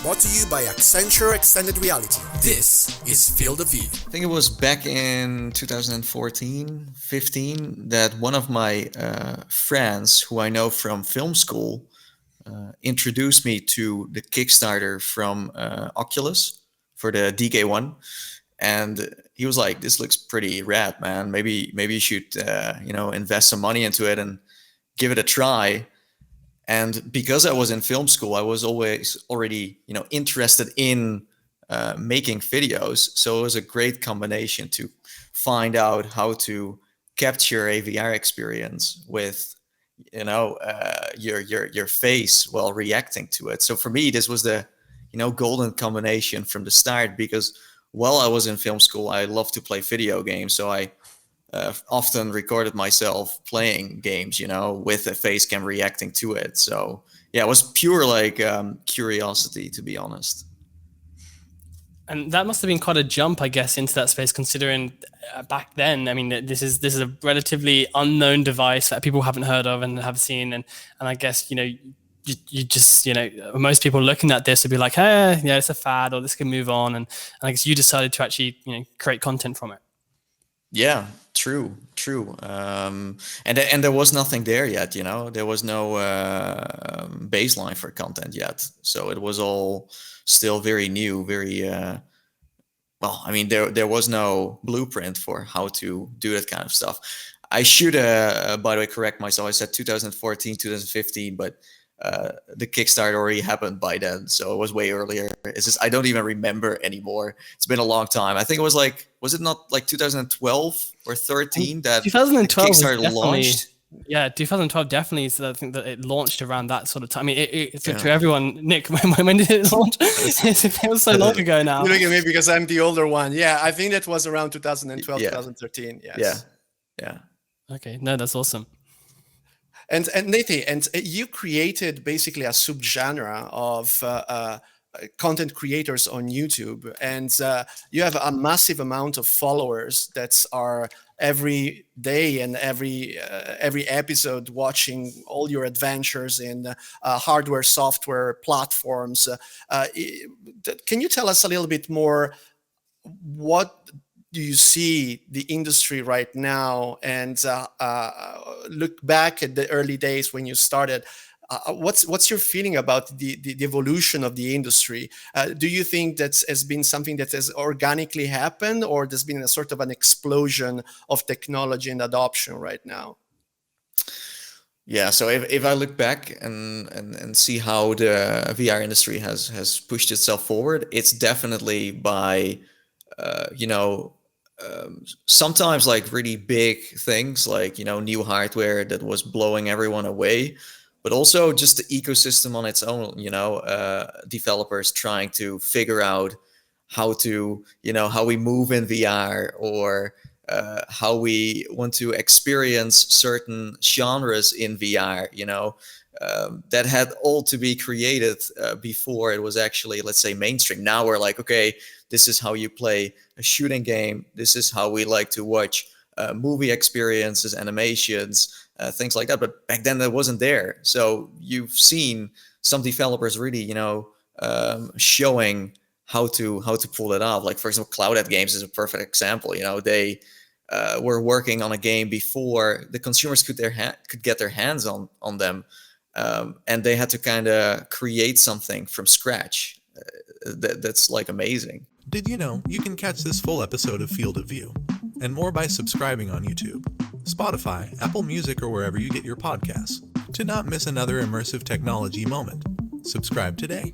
brought to you by Accenture Extended Reality. This is Field of View. I think it was back in 2014, 15 that one of my friends who I know from film school introduced me to the Kickstarter from Oculus for the DK1. And he was like, "This looks pretty rad, man. Maybe you should, invest some money into it and give it a try." And because I was in film school, I was always already, interested in making videos. So it was a great combination to find out how to capture a VR experience with, your face while reacting to it. So for me, this was the, golden combination from the start, because while I was in film school, I loved to play video games. So I often recorded myself playing games, with a face cam reacting to it. So yeah, it was pure curiosity, to be honest. And that must have been quite a jump, I guess, into that space, considering back then, I mean, this is a relatively unknown device that people haven't heard of and have seen. And I guess, you just, most people looking at this would be like, hey, yeah, it's a fad, or this can move on. And I guess you decided to actually, create content from it. Yeah, true. And there was nothing there yet, there was no baseline for content yet. So it was all still very new, there was no blueprint for how to do that kind of stuff. I should, by the way, correct myself. I said 2014, 2015, but the Kickstarter already happened by then, so it was way earlier. It's just I don't even remember anymore. It's been a long time. I think it was it not like 2012 or 13 that 2012 Kickstarter launched? Yeah, 2012 definitely is. I think that it launched around that sort of time. I mean, to everyone, Nick, when did it launch? It feels so long ago now. You look at me because I'm the older one. Yeah, I think that was around 2012, 2013. Yes. Yeah. Okay, no, that's awesome. And Nathie, and you created basically a subgenre of content creators on YouTube, and you have a massive amount of followers that are every day and every episode watching all your adventures in hardware, software platforms. Can you tell us a little bit more? What do you see the industry right now, and look back at the early days when you started? What's your feeling about the evolution of the industry? Do you think that has been something that has organically happened, or there's been a sort of an explosion of technology and adoption right now? Yeah, so if I look back and see how the VR industry has pushed itself forward, it's definitely by sometimes like really big things like, new hardware that was blowing everyone away, but also just the ecosystem on its own, developers trying to figure out how to, how we move in VR, or how we want to experience certain genres in VR, that had all to be created before it was actually, let's say, mainstream. Now we're like, okay, this is how you play a shooting game. This is how we like to watch movie experiences, animations, things like that. But back then that wasn't there. So you've seen some developers really, showing how to pull that off. Like, for example, Cloudhead Games is a perfect example. They were working on a game before the consumers could get their hands on them. And they had to kind of create something from scratch. That's like amazing. Did you know you can catch this full episode of Field of View and more by subscribing on YouTube, Spotify, Apple Music, or wherever you get your podcasts to not miss another immersive technology moment? Subscribe today.